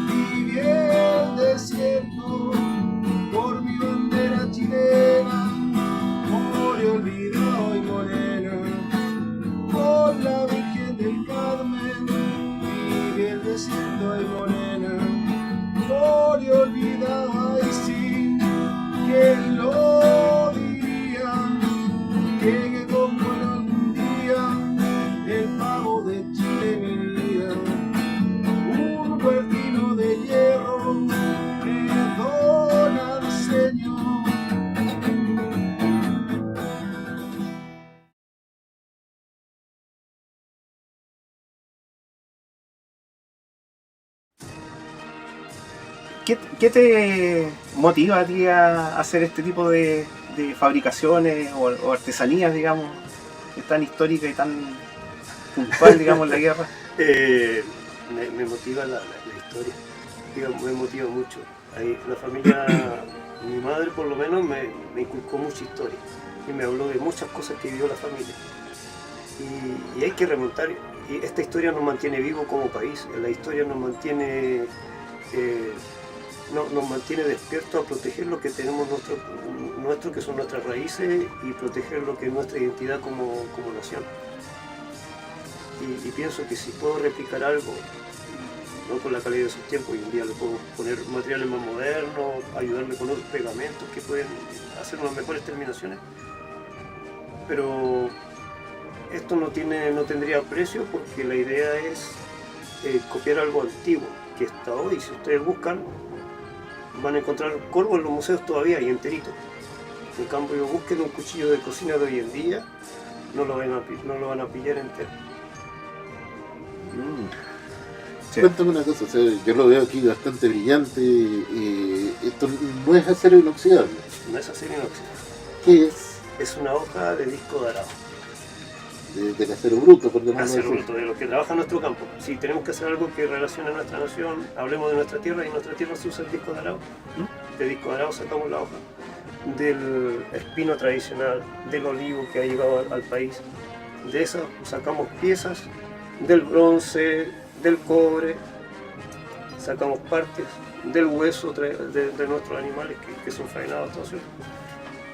viví el desierto por mi bandera chilena, murió olvidado y morena, por la Virgen del Carmen, viví el desierto y morena, murió olvidado y sí, ¿quién lo diría? Llegué como en algún día el pavo de Chile mi vida, un cuertino de hierro, perdona Señor. ¿Qué te motiva a ti a hacer este tipo de fabricaciones o artesanías, digamos, tan histórica y tan puntual, digamos, en la guerra? Me motiva la historia, digamos, me motiva mucho. Ahí, la familia, mi madre por lo menos me inculcó mucha historia y me habló de muchas cosas que vivió la familia. Y hay que remontar, y esta historia nos mantiene vivos como país, la historia nos mantiene despiertos a proteger lo que tenemos nuestro, que son nuestras raíces, y proteger lo que es nuestra identidad como nación. Y pienso que si puedo replicar algo, no con la calidad de sus tiempos, hoy en día le puedo poner materiales más modernos, ayudarme con otros pegamentos que pueden hacer unas mejores terminaciones, pero esto no tendría precio, porque la idea es copiar algo antiguo que está hoy. Si ustedes buscan, van a encontrar corvo en los museos todavía y enterito. En cambio, busquen un cuchillo de cocina de hoy en día, no lo van a pillar entero. Sí. Cuéntame una cosa, o sea, yo lo veo aquí bastante brillante. Esto no es acero inoxidable. No es acero inoxidable. ¿Qué es? Es una hoja de disco dorado. Del acero bruto, por llamarlo así. Acero bruto, de lo que trabaja en nuestro campo. Si tenemos que hacer algo que relacione a nuestra nación, hablemos de nuestra tierra, y en nuestra tierra se usa el disco dorado. De disco dorado sacamos la hoja. Del espino tradicional, del olivo que ha llegado al país. De eso sacamos piezas, del bronce, del cobre, sacamos partes del hueso de nuestros animales que son faenados, todo eso.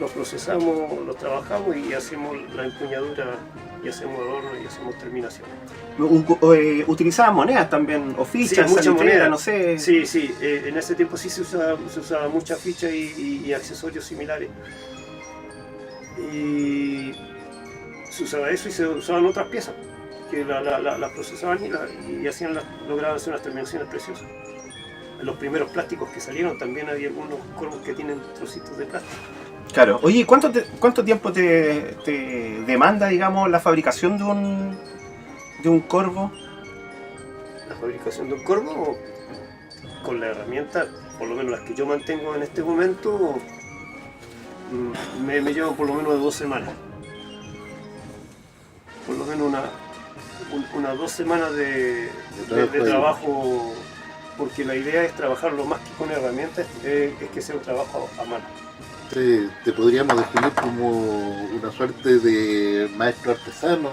Los procesamos, los trabajamos y hacemos la empuñadura, y hacemos adorno y hacemos terminación. ¿Utilizaban monedas también, o fichas, sí, muchas monedas, no sé? Sí, en ese tiempo sí se usaba mucha ficha y accesorios similares. Y se usaba eso, y se usaban otras piezas que las procesaban y lograban hacer unas terminaciones preciosas. En los primeros plásticos que salieron también había algunos corvos que tienen trocitos de plástico. Claro. Oye, ¿cuánto tiempo te demanda, digamos, la fabricación de un corvo? La fabricación de un corvo, con la herramienta, por lo menos las que yo mantengo en este momento, me llevan por lo menos de 2 semanas. Por lo menos unas 2 semanas de trabajo, porque la idea es trabajar lo más que con herramientas, es que sea un trabajo a mano. Te podríamos definir como una suerte de maestro artesano.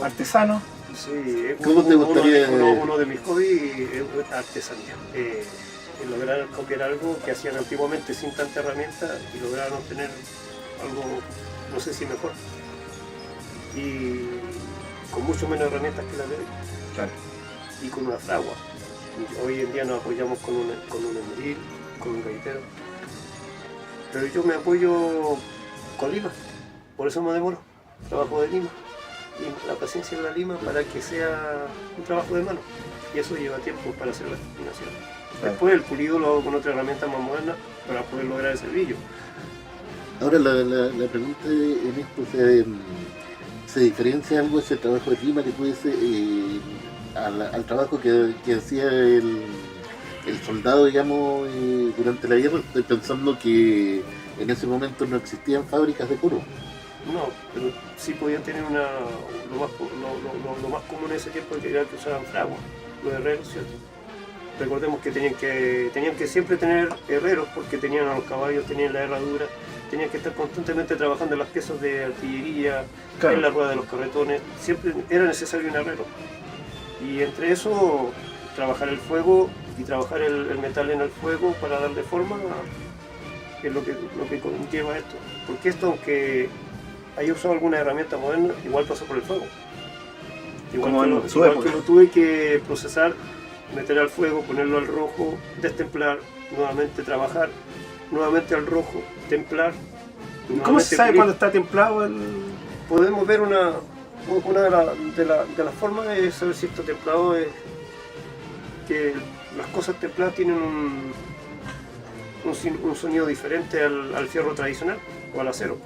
¿Artesano? Sí, ¿Cómo te gustaría? Uno de mis hobbies es la artesanía. Lograr copiar algo que hacían antiguamente sin tanta herramienta, y lograron obtener algo, no sé si mejor, y con mucho menos herramientas que las de hoy. Claro. Y con una fragua. Hoy en día nos apoyamos con un esmeril, con un gaitero. Pero yo me apoyo con lima, por eso me demoro. Trabajo de lima, y la paciencia de la lima para que sea un trabajo de mano. Y eso lleva tiempo para hacer la terminación. Después el pulido lo hago con otra herramienta más moderna para poder lograr ese brillo. Ahora la pregunta en esto, ¿se diferencia algo ese trabajo de lima que tú dices al trabajo que hacía el soldado, digamos, durante la guerra? Estoy pensando que en ese momento no existían fábricas de corvo. No, pero sí podían tener lo más común en ese tiempo era que usaban fragua, los herreros, ¿cierto? Recordemos que tenían que siempre tener herreros, porque tenían a los caballos, tenían la herradura, tenían que estar constantemente trabajando en las piezas de artillería, en la rueda de los carretones, siempre era necesario un herrero. Y entre eso trabajar el fuego y trabajar el metal en el fuego para darle forma, es lo que conlleva esto. Porque esto, aunque haya usado alguna herramienta moderna, igual pasó por el fuego. Igual, Como que, en su igual época. que lo tuve que procesar, meter al fuego, ponerlo al rojo, destemplar, nuevamente trabajar, nuevamente al rojo, templar. ¿Y cómo se sabe cuando está templado el...? Podemos ver una de las formas de saber si esto templado es que las cosas templadas tienen un sonido diferente al fierro tradicional o al acero.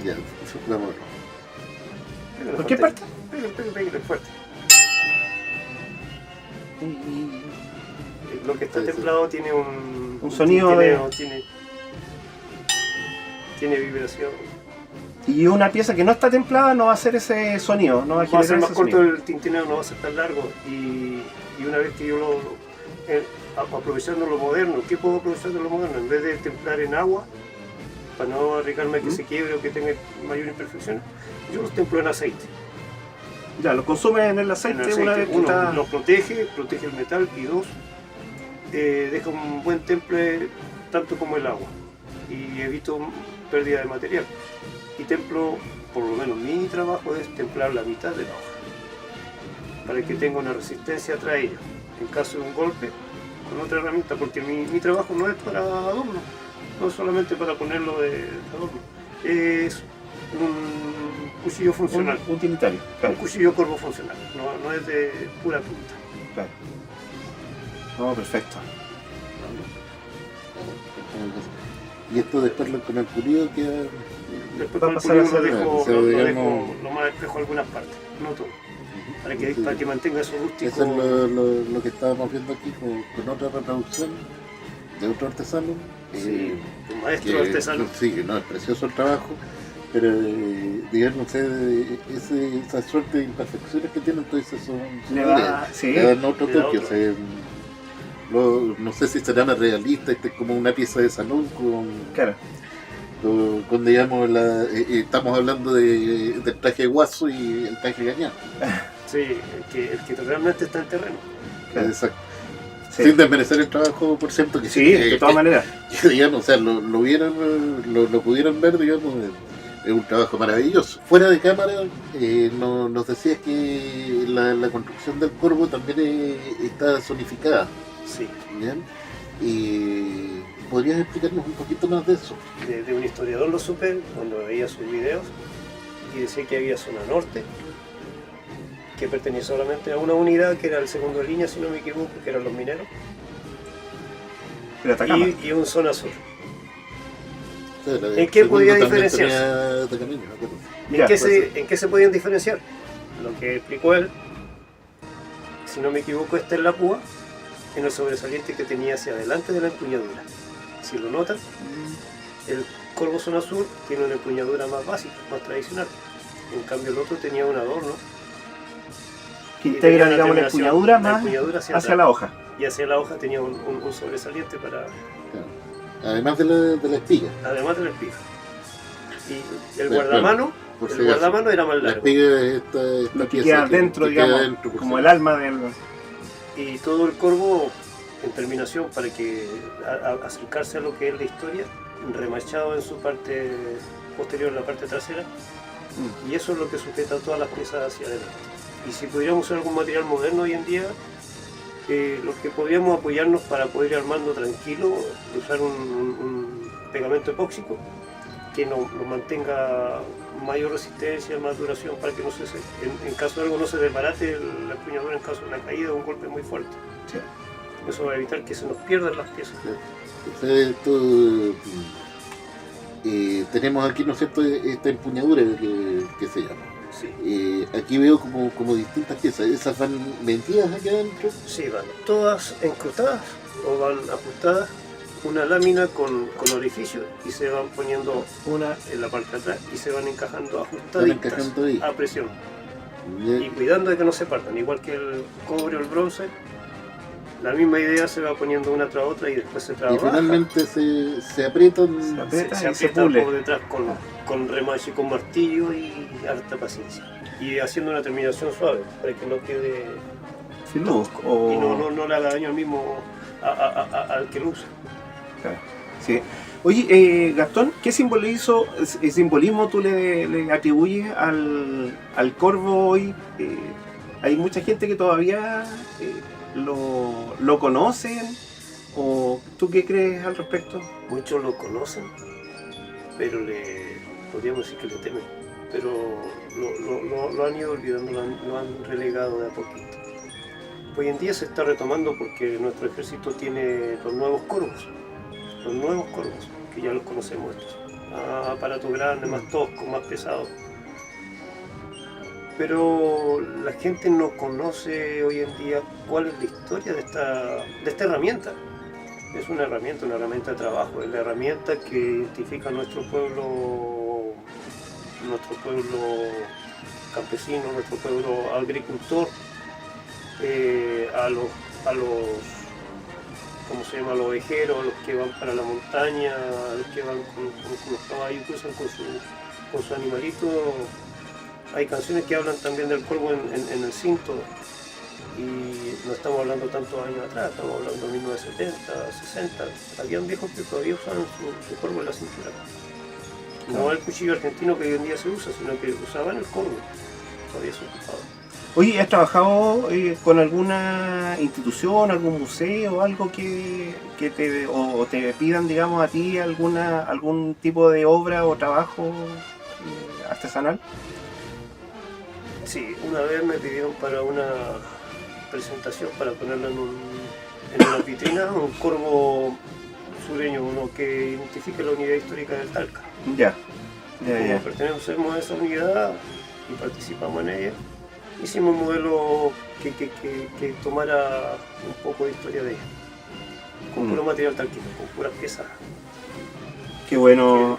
Ya, vamos. Pégale ¿Por qué fuerte. parte? Pégale fuerte. Lo que está Sí, sí. templado tiene un sonido tintineo, tiene vibración. Y una pieza que no está templada no va a hacer ese sonido, no va a Va a generar ser más ese corto sonido. el tintineo, no va a ser tan largo. Y una vez que yo aprovechando lo moderno, ¿qué puedo aprovechar de lo moderno? En vez de templar en agua, para no arriesgarme a que se quiebre o que tenga mayor imperfección, yo los templo en aceite. Ya, lo consume en el En aceite, aceite, una vez que uno, está... los protege el metal, y dos, deja un buen temple tanto como el agua y evito pérdida de material. Y templo, por lo menos mi trabajo es templar la mitad de la hoja para que tenga una resistencia tras ella en caso de un golpe con otra herramienta, porque mi trabajo no es para adorno, no es solamente para ponerlo de adorno, es un cuchillo funcional, Un utilitario, un claro, cuchillo corvo funcional, no es de pura punta. claro. No, perfecto. Y esto después con el pulido queda... Después Va a con el pasar a pulido ser- lo se lo dejo digamos- lo más espejo algunas partes, no todo, para Sí. que mantenga eso rústico. Eso es lo que estábamos viendo aquí con otra reproducción de otro artesano. Sí, un maestro que, artesano. Sí, que no, es precioso el trabajo, pero digamos, esa suerte de imperfecciones que tiene, entonces son Le ideas. va... Sí, Le dan otro le da toque. otro. O sea, no sé si será más realista, este es como una pieza de salón claro. con digamos, estamos hablando del traje guaso y el traje gañán. Sí, el que realmente está en terreno. Claro. Exacto. Sí, Sin desmerecer el trabajo, por cierto, que sí, de todas maneras. que, digamos, o sea, lo pudieran ver, digamos, es un trabajo maravilloso. Fuera de cámara, nos decías que la construcción del corvo también está zonificada, Sí, ¿bien? Y ¿podrías explicarnos un poquito más de eso? de un historiador lo supe cuando veía sus videos y decía que había zona norte que pertenecía solamente a una unidad que era el segundo de línea, si no me equivoco, que eran los mineros, Pero Atacama. y un zona sur. O sea, ¿En qué podía también diferenciarse? tenía Atacama, me acuerdo. Ya, pues, ¿En qué se podían diferenciar? Lo que explicó él, si no me equivoco, esta es la púa, en el sobresaliente que tenía hacia adelante de la empuñadura. Si lo notan, el corvo zona sur tiene una empuñadura más básica, más tradicional. En cambio el otro tenía un adorno que y integra, tenía una digamos, la terminación, empuñadura más empuñadura hacia atrás. la hoja. Y hacia la hoja tenía un sobresaliente para, Claro. Además de la espiga. además de la espiga. Y el Bueno, guardamano, por si el acaso. guardamano era más La largo. espiga es esta Lo que pieza queda dentro, que queda digamos, dentro, por como si el alma del... Y todo el corvo en terminación para que acercarse a lo que es la historia, remachado en su parte posterior, en la parte trasera, y eso es lo que sujeta todas las piezas hacia adelante. Y si pudiéramos usar algún material moderno hoy en día, lo que podríamos apoyarnos para poder ir armando tranquilo, usar un pegamento epóxico que nos mantenga mayor resistencia, más duración, para que no se, en caso de algo no se desbarate la empuñadura en caso de una caída o un golpe muy fuerte. Sí. Eso va a evitar que se nos pierdan las piezas. Entonces, esto, tenemos aquí, ¿no es cierto?, esta empuñadura que se llama. Sí. Aquí veo como distintas piezas. ¿Esas van metidas aquí adentro? Sí, van todas encrustadas o van ajustadas, una lámina con orificio, y se van poniendo una en la parte de atrás y se van encajando ajustaditas encajando ahí. a presión Ya. y cuidando de que no se partan, igual que el cobre o el bronce. La misma idea se va poniendo una tras otra y después se Y trabaja. finalmente se aprietan. Se aprieta se y se aprieta pule. por detrás con remache, con martillo y harta paciencia. Y haciendo una terminación suave para que no quede Filudo, o... y no le haga daño al mismo al que lo usa. Claro, sí. Oye, Gastón, ¿qué simbolismo tú le atribuyes al corvo hoy? Hay mucha gente que todavía lo conocen, o ¿tú qué crees al respecto? Muchos lo conocen, pero podríamos decir que le temen, pero lo han ido olvidando, lo han relegado de a poquito. Hoy en día se está retomando porque nuestro ejército tiene los nuevos corvos, que ya los conocemos, estos aparatos grandes, más toscos, más pesados. Pero la gente no conoce hoy en día cuál es la historia de esta herramienta. Es una herramienta de trabajo, es la herramienta que identifica a nuestro pueblo campesino, nuestro pueblo agricultor, a los ¿cómo se llama? A los ovejeros, a los que van para la montaña, a los que van con los caballos, cruzan con su animalito. Hay canciones que hablan también del cuervo en el cinto, y no estamos hablando tantos años atrás, estamos hablando de 1970, 60. Habían viejos que todavía usaban su cuervo en la cintura. No el cuchillo argentino que hoy en día se usa, sino que usaban el cuervo, todavía se ocupaba. Oye, ¿has trabajado con alguna institución, algún museo, algo que te pidan, digamos, a ti algún tipo de obra o trabajo artesanal? Sí, una vez me pidieron para una presentación, para ponerlo en una vitrina, un corvo sureño, uno que identifique la unidad histórica del Talca. Ya. Como pertenecemos a esa unidad y participamos en ella, hicimos un modelo que tomara un poco de historia de ella, con puro material talquino, con puras piezas. Qué bueno,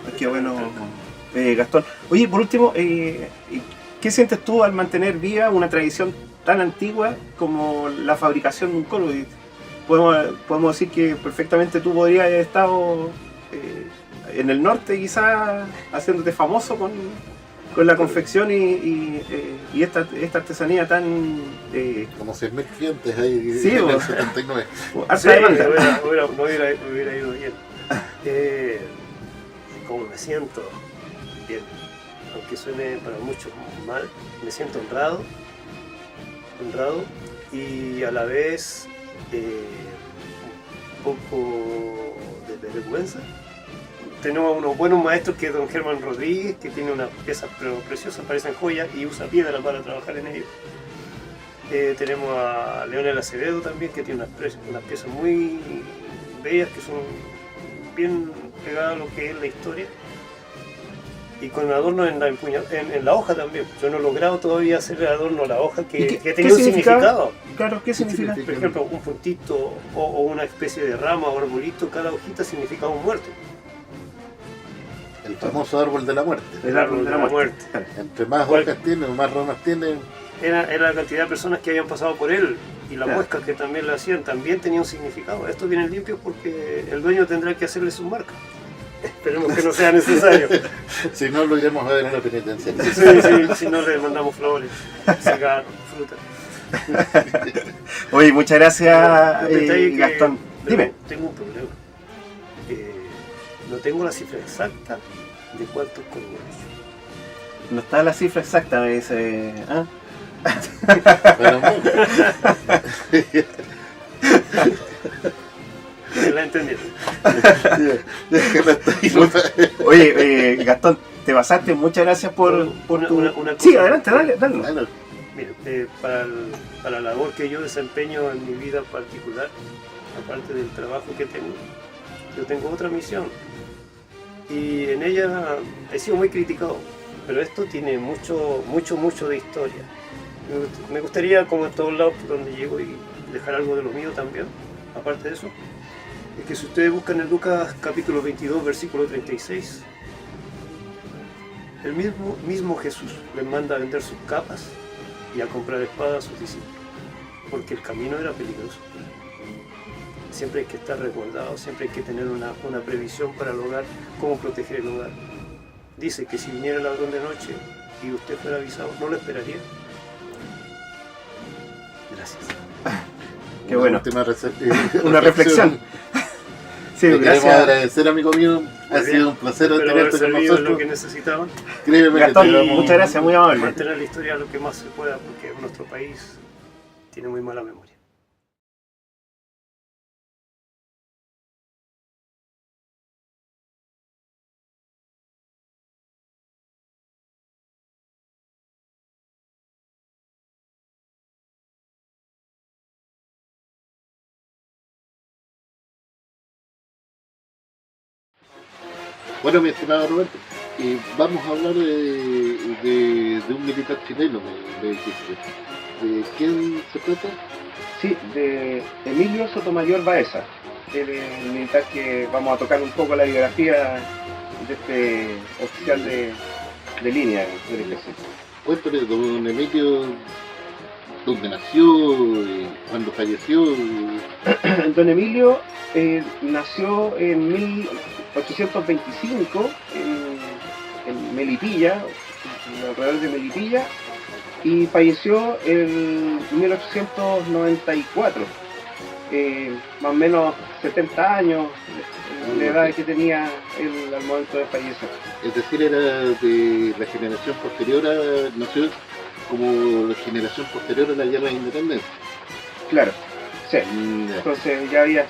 Gastón. Oye, por último, ¿qué sientes tú al mantener viva una tradición tan antigua como la fabricación de un corvo? Podemos decir que perfectamente tú podrías haber estado en el norte, quizás haciéndote famoso con la confección y esta artesanía tan... Como 100.000 clientes ahí sí, en el 79. Sí, no hubiera ido bien. ¿Cómo me siento? Bien. Aunque suene para muchos mal, me siento honrado y a la vez un poco de vergüenza. Tenemos unos buenos maestros, que es don Germán Rodríguez, que tiene unas piezas preciosas, parecen joyas, y usa piedra para trabajar en ellos. Tenemos a Leonel Acevedo también, que tiene unas piezas muy bellas, que son bien pegadas a lo que es la historia. Y con adornos en la hoja también. Yo no he logrado todavía hacer el adorno a la hoja que tenía un significado. Claro, ¿qué significa? Por ejemplo, un puntito o una especie de rama o arbolito, cada hojita significa un muerto. El famoso árbol de la muerte. El árbol de la muerte. Entre más hojas tiene, más ramas tiene. Era la cantidad de personas que habían pasado por él, y las muescas que también le hacían también tenía un significado. Esto viene limpio porque el dueño tendrá que hacerle su marca. Esperemos que no sea necesario. Si no, lo iremos a ver en la penitenciaria. Sí, si no, le mandamos flores, cigarros, fruta. Oye, muchas gracias, Gastón. Dime. Tengo un problema. No tengo la cifra exacta de cuántos corvos he hecho. No está la cifra exacta, me dice. ¿Ah? Pero La entendieron. Oye, Gastón, te pasaste. Muchas gracias por tu... una cosa. Sí, adelante, dale. Mira, para la labor que yo desempeño en mi vida particular, aparte del trabajo que tengo, yo tengo otra misión, y en ella he sido muy criticado, pero esto tiene mucho de historia. Me gustaría, como en todos lados por donde llego, y dejar algo de lo mío también. Aparte de eso, es que si ustedes buscan en Lucas capítulo 22, versículo 36, el mismo Jesús les manda a vender sus capas y a comprar espadas a sus discípulos, porque el camino era peligroso. Siempre hay que estar resguardado, siempre hay que tener una previsión para el hogar, cómo proteger el hogar. Dice que si viniera el ladrón de noche y usted fuera avisado, no lo esperaría. Gracias. Qué bueno. Una reflexión. reflexión. Sí, Te queremos gracias. agradecer, amigo mío. Ha Muy sido bien. un placer Espero haber tenerte con servido en lo nosotros. que necesitaban. Créeme que Gastón, te damos- muchas gracias, muy amable. Mantener la historia lo que más se pueda, porque nuestro país tiene muy mala memoria. Bueno, mi estimado Roberto, vamos a hablar de un militar chileno, me dijiste. ¿De quién se trata? Sí, de Emilio Sotomayor Baeza, el militar que vamos a tocar un poco la biografía de este oficial de línea del ejército. Cuéntame, don Emilio, dónde nació, cuándo falleció. Don Emilio nació en 1825 en Melipilla, alrededor de Melipilla, y falleció en 1894, más o menos 70 años, la edad que tenía él al momento de fallecer. Es decir, era de la generación posterior nació como la generación posterior a la guerra de independencia. Claro, sí. Ya. Entonces ya había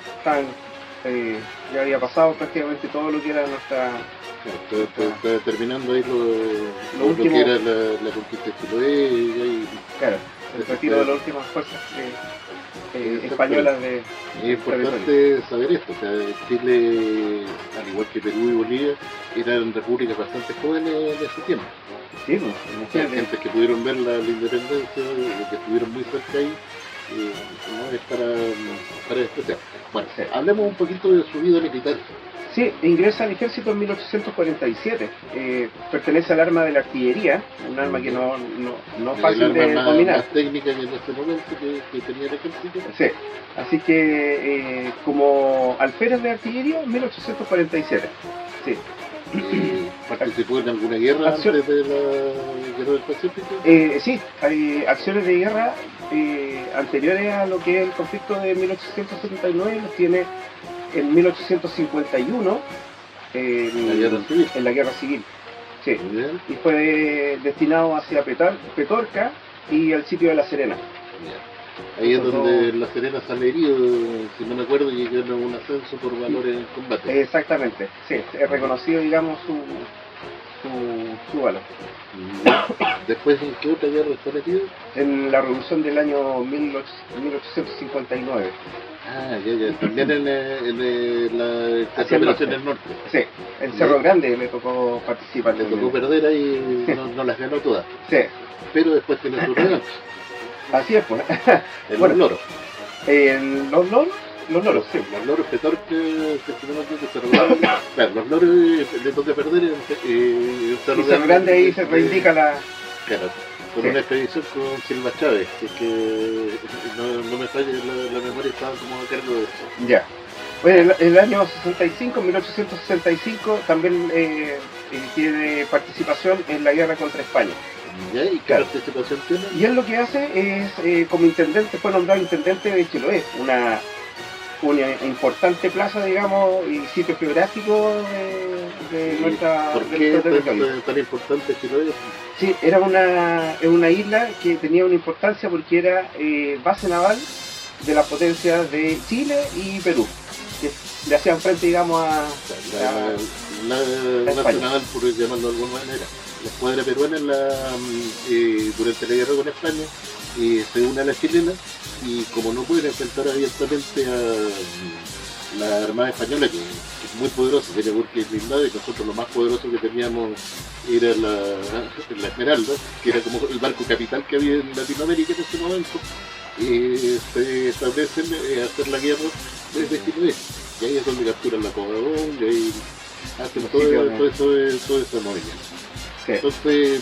pasado prácticamente todo lo que era nuestra... Está terminando ahí lo último. que era la conquista de Chiloé y Claro, el retiro de las últimas fuerzas españolas de... es importante saber esto. O sea, Chile, al igual que Perú y Bolivia, eran repúblicas bastante jóvenes de su tiempo. Sí, pues, O sea, imagínate. gente que pudieron ver la independencia, que estuvieron muy cerca ahí, no es para despreciar. Bueno, Sí. hablemos un poquito de su vida militar. Sí, ingresa al ejército en 1847. Pertenece al arma de la artillería, un arma que no es El fácil arma de más dominar. técnica que en este momento que tenía el ejército. Sí, así que como alférez de artillería en 1847. Sí. ¿Participó en alguna guerra Acción. antes de la guerra del Pacífico? Sí, hay acciones de guerra anteriores a lo que es el conflicto de 1879, los tiene en 1851 La guerra civil. en la guerra civil. Sí. Muy bien. Y fue destinado hacia Petorca y al sitio de La Serena. Ahí es Esos donde dos- La Serena sale herido, si no me acuerdo, y llegaron a un ascenso por valores en combate. Exactamente, sí, es reconocido, digamos, su valor. Después, ¿en qué otra guerra está metido? En la revolución del año 1859. Ah, ya. También en la Hacia el operación norte. del norte. Sí, en Cerro Grande le tocó participar. Le tocó también. perder ahí, no las ganó todas. Sí, Pero después tiene su revancha. así es, pues. En Bueno. los loros. Los loros, sí. Los loros Petorca, que Cerro Grande. Claro, los loros le toca perder en Y Cerro Grande ahí se reivindica la... Claro, con Sí. una expedición con Silva Chávez, que no me falle la memoria, estaba como a cargo de eso. Ya. Bueno, el año 65, 1865, también tiene participación en la guerra contra España. ¿Ya? ¿Y qué Claro. participación tiene? Y él lo que hace es, como intendente, fue nombrado intendente de Chiloé, una importante plaza, digamos, y sitio geográfico de nuestra ¿Por de qué nuestro territorio. tan importante Chiloé? Sí, era una isla que tenía una importancia porque era base naval de las potencias de Chile y Perú, que le hacían frente, digamos, a La España. nacional, por llamarlo de alguna manera. La escuadra peruana durante la guerra con España se une a la chilena, y como no pueden enfrentar abiertamente a la Armada Española, que es muy poderosa, tenía buques blindados, y nosotros lo más poderoso que teníamos era la Esmeralda, que era como el barco capital que había en Latinoamérica en ese momento. Se establecen hacer la guerra desde Chiloé, y ahí es donde capturan la Covadonga, y ahí hacen todo ese movimiento. Sí, Entonces,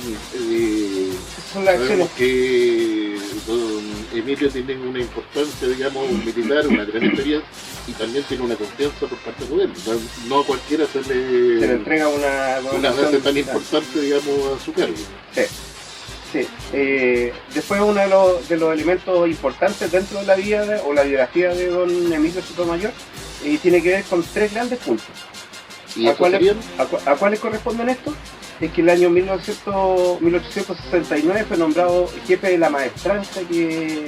son las sabemos acciones. que don Emilio tiene una importancia, digamos, un militar, una gran experiencia, y también tiene una confianza por parte del gobierno. No a cualquiera se Se le le entrega una base tan importante, digamos, a su cargo. Sí. Sí. Después uno de los elementos importantes dentro de la vida o la biografía de don Emilio Sotomayor tiene que ver con tres grandes puntos. ¿Y ¿A eso cuáles, serían? a cuáles corresponden estos? Es que el año 1869 fue nombrado jefe de la maestranza que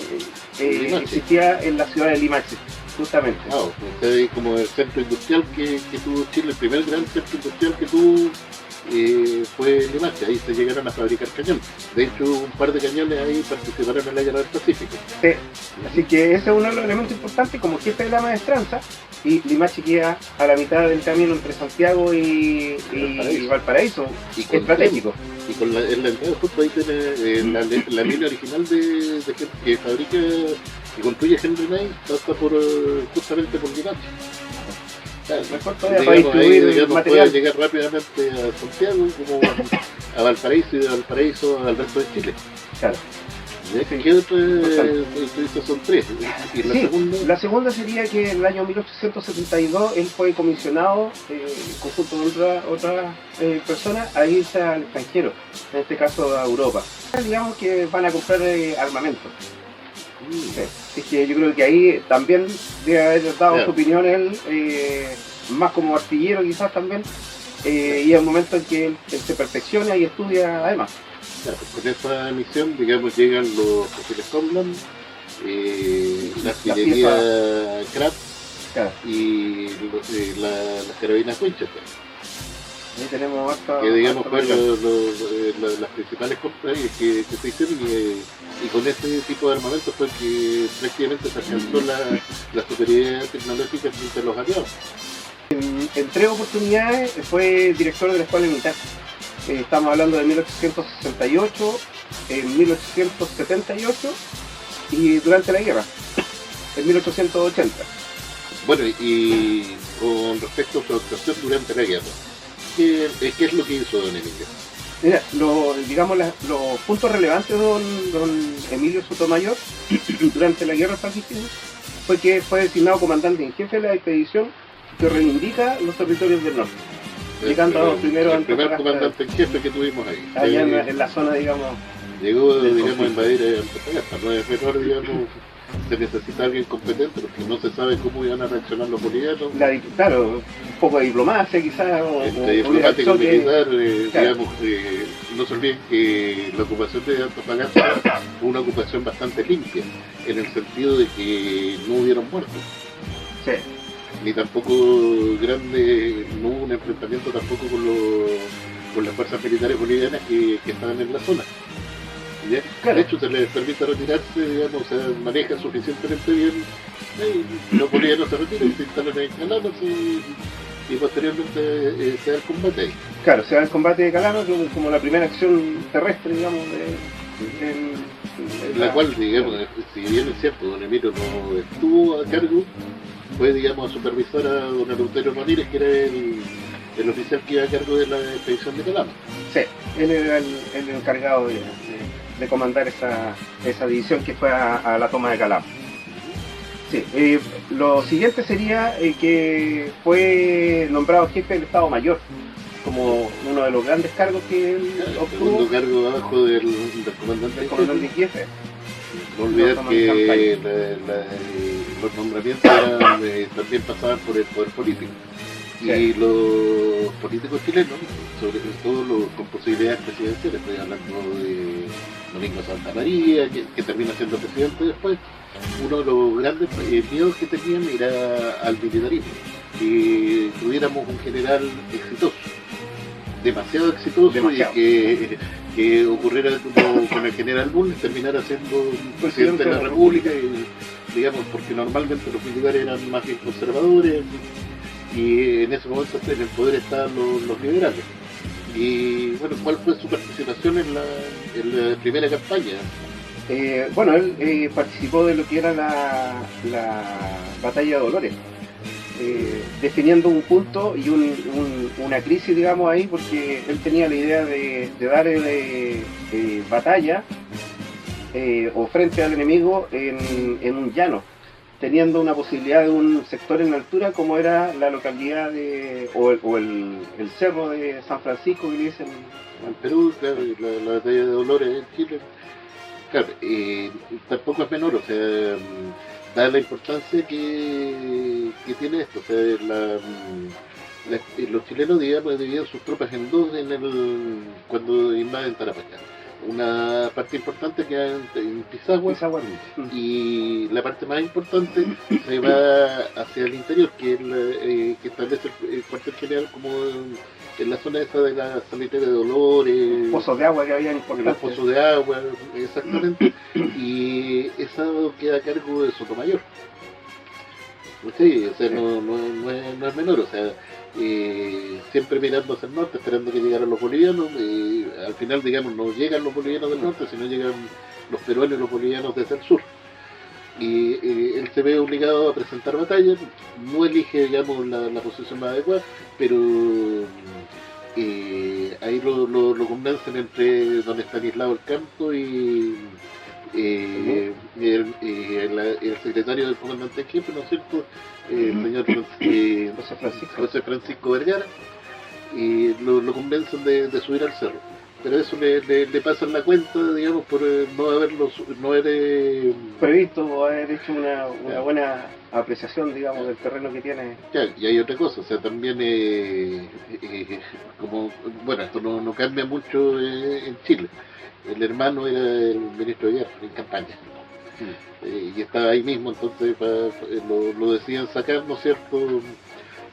Limache. existía en la ciudad de Limache, justamente. Ah, usted es como el centro industrial que tuvo Chile, el primer gran centro industrial que tuvo fue Limache, ahí se llegaron a fabricar cañones. De hecho, un par de cañones ahí participaron en la guerra del Pacífico. Sí. Así que ese es uno de los elementos importantes como jefe de la maestranza, y Limache queda a la mitad del camino entre Santiago y Valparaíso, Y con estratégico. Y con en la entrada justo ahí tiene la línea original de que fabrica y construye Henry May, pasa por justamente por Limache. Mejor todavía para Digamos, ahí, distribuir el digamos, material. puede llegar rápidamente a Santiago como a Valparaíso y de Valparaíso al resto de Chile. Claro. Sí. ¿Qué otro? Total. Tú dices son tres. Y la Sí, segunda, la segunda sería que en el año 1872 él fue comisionado, conjunto de otra persona, a irse al extranjero, en este caso a Europa. Digamos que van a comprar armamento. Sí. Así que yo creo que ahí también debe haber dado Claro. su opinión él, más como artillero quizás también, y el momento en que él se perfecciona y estudia además. claro, con esa misión, digamos, llegan los fusiles Tomland, la artillería Kratz Claro, y las carabinas Winchester, ahí tenemos hasta... que digamos fueron las principales compras que se hicieron y con este tipo de armamento fue que prácticamente se alcanzó la superioridad tecnológica frente a los aliados. En tres oportunidades fue director de la escuela militar. Estamos hablando de 1868, en 1878 y durante la guerra, en 1880. Bueno, y con respecto a su actuación durante la guerra, ¿qué es lo que hizo don Emilio? Mira, digamos los puntos relevantes de don Emilio Sotomayor durante la guerra del Pacífico fue que fue designado comandante en jefe de la expedición que reivindica los territorios del norte, llegando primero a el primer Antofagasta, comandante en jefe que tuvimos ahí. allá en la zona, digamos. Llegó, del digamos, a conflicto. invadir Antofagasta. No es menor, digamos, se necesita alguien competente porque no se sabe cómo iban a reaccionar los bolivianos. Claro, un poco de diplomacia quizás, Entre diplomático y choque. militar, claro. digamos, no se olviden que la ocupación de Antofagasta fue una ocupación bastante limpia, en el sentido de que no hubieron muertos, Sí. ni tampoco no hubo un enfrentamiento tampoco con las fuerzas militares bolivianas que estaban en la zona. ¿Ya? Claro. De hecho, se les permite retirarse, digamos, o sea, manejan suficientemente bien, y los bolivianos se retiran, se instalan en Calanos y posteriormente se da el combate ahí. Claro, se da el combate de Calama como la primera acción terrestre, digamos, La cual, digamos, si bien es cierto, don Emilio no estuvo a cargo, fue, digamos, a supervisar a don Eleuterio Ramírez, que era el oficial que iba a cargo de la expedición de Calama. Sí, él era el encargado de comandar esa división que fue a la toma de Calama. Sí, lo siguiente sería que fue nombrado jefe del Estado Mayor, como uno de los grandes cargos que él El obtuvo, segundo cargo abajo del comandante el en comandante jefe. en jefe. No olvidar toma que de los nombramientos eran, también pasaban por el poder político. Sí. Y los políticos chilenos, sobre todo los con posibilidades presidenciales, estoy hablando de Domingo Santa María, que termina siendo presidente después, uno de los grandes miedos que tenían era al militarismo, que tuviéramos un general exitoso, demasiado exitoso, Demasiado. y que ocurriera como con el general Bulnes, terminara siendo presidente de la República, y, digamos, porque normalmente los militares eran más bien conservadores, y en ese momento en el poder estaban los liberales. Y bueno, ¿cuál fue su participación en la primera campaña? Bueno, él participó de lo que era la batalla de Dolores, definiendo un punto y una crisis, digamos, ahí, porque él tenía la idea de dar batalla o frente al enemigo en un llano, teniendo una posibilidad de un sector en altura como era la localidad o el cerro de San Francisco que le dicen En Perú, claro, y la batalla de Dolores en Chile, claro, tampoco es menor, o sea, da la importancia que tiene esto, o sea, los chilenos, digamos, dividen sus tropas en dos cuando invaden Tarapacá. Una parte importante queda en Pisagua, y la parte más importante se va hacia el interior, que es que establece el cuartel general como en la zona esa de la sanitaria de Dolores, pozos de agua que había los importantes. pozos de agua, exactamente, y eso queda a cargo de Sotomayor. Sí, o sea, Sí. no es menor, o sea, siempre mirando hacia el norte, esperando que llegaran los bolivianos, al final, digamos, no llegan los bolivianos del norte, sino llegan los peruanos y los bolivianos desde el sur. Y él se ve obligado a presentar batalla, no elige, digamos, la posición más adecuada, pero ahí lo convencen entre don Estanislao el Campo y el secretario del comandante en jefe, ¿no es cierto? El señor José Francisco Vergara, y lo convencen de subir al cerro. Pero eso le pasan la cuenta, digamos, por no haber previsto o haber hecho una buena apreciación, digamos, del terreno que tiene. Ya, y hay otra cosa, o sea, también como, bueno, esto no cambia mucho en Chile. El hermano era el ministro de Guerra en campaña. Y estaba ahí mismo, entonces lo decían sacar, ¿no es cierto?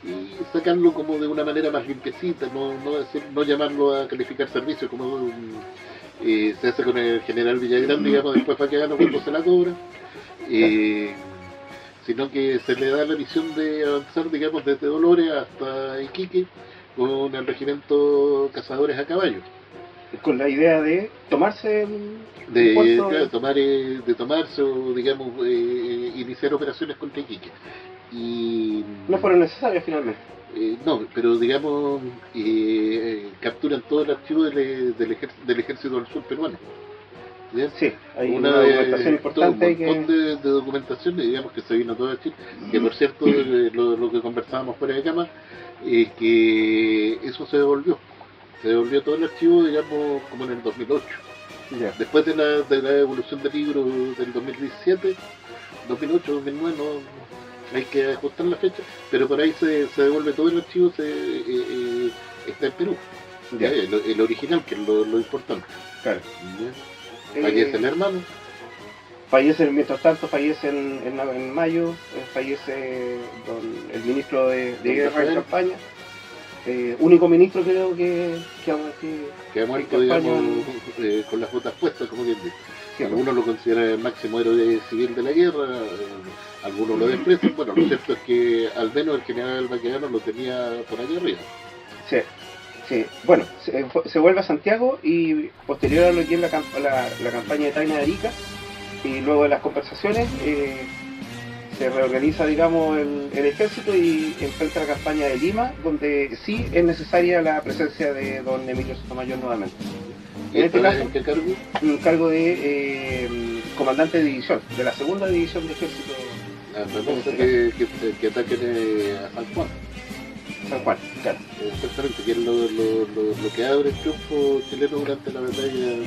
Y sacarlo como de una manera más limpiecita, no llamarlo a calificar servicio como se hace con el general Villagrán, digamos, después Baquedano cuando se la cobra, sino que se le da la misión de avanzar, digamos, desde Dolores hasta Iquique con el regimiento Cazadores a Caballo. Con la idea de tomarse el De puerto. tomarse o, digamos, iniciar operaciones contra Iquique. Y No fueron necesarias finalmente. no, pero digamos, capturan todo el archivo del ejército del sur peruano. ¿Ya? Sí, hay Una documentación importante todo un montón de documentación, digamos, que se vino todo a Chile, que por cierto, lo que conversábamos fuera de cama, que eso se devolvió todo el archivo, digamos, como en el 2008. Ya. Después de la evolución del libro del 2017, 2008, 2009, no hay que ajustar la fecha, pero por ahí se devuelve todo el archivo, está en Perú. Ya. El original, que es lo importante. Claro. ¿Ya? Fallece el hermano. Fallece, mientras tanto, fallece en mayo, fallece el ministro de Guerra en campaña. Único ministro creo que ha muerto, en campaña, digamos, con las botas puestas, como quien dice. Sí, Algunos lo consideran el máximo héroe civil de la guerra, algunos lo desprecian. Bueno, lo cierto es que al menos el general Baquedano lo tenía por allá arriba. Sí, sí. Bueno, se vuelve a Santiago y posterior a lo que es la campaña de Tacna de Arica, y luego de las conversaciones, se reorganiza, digamos, el ejército y enfrenta la campaña de Lima, donde sí es necesaria la presencia de don Emilio Sotomayor nuevamente. En este caso, ¿En qué cargo? un cargo de comandante de división, de la segunda división de ejército Me gusta que ataquen a San Juan. San Juan, claro. Exactamente, que es lo que abre el triunfo chileno durante la batalla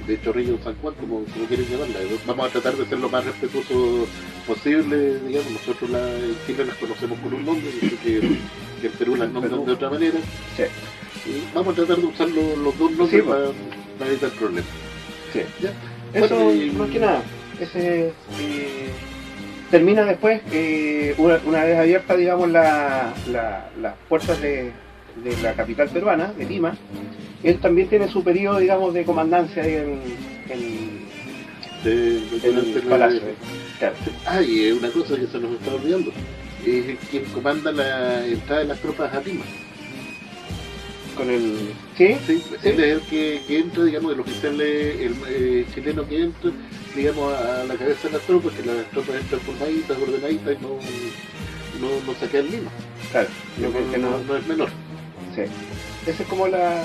de Chorrillo San Juan, como quieren llamarla. Vamos a tratar de ser lo más respetuoso posible, digamos. Nosotros en Chile las conocemos con un nombre, que en Perú las nombran de otra manera. Sí. Y vamos a tratar de usar los dos nombres, Sí, para evitar problemas. Sí. ¿Ya? Eso, Bueno, más que nada, termina después, una vez abierta, digamos, las puertas de la capital peruana, de Lima. Él también tiene su periodo, digamos, de comandancia ahí en el palacio. Claro. Y una cosa que se nos está olvidando, es quien comanda la entrada de las tropas a Lima. Con el... ¿Sí? Sí, Sí. él es el que entra, digamos, el oficial chileno que entra, digamos, a la cabeza de las tropas, que las tropas entran formaditas, ordenaditas y no saquean Lima. Claro, yo creo que no. No es menor. Sí. Esa es como la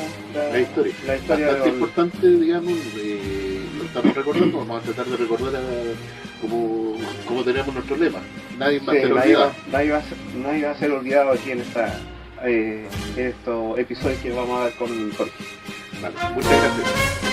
historia. La historia Bastante de importante, digamos, lo estamos recordando. Vamos a tratar de recordar como tenemos nuestro lema. Nadie va a Sí, ser nadie, olvidado. nadie va a ser olvidado aquí en en estos episodios que vamos a dar con Jorge. Vale, muchas gracias.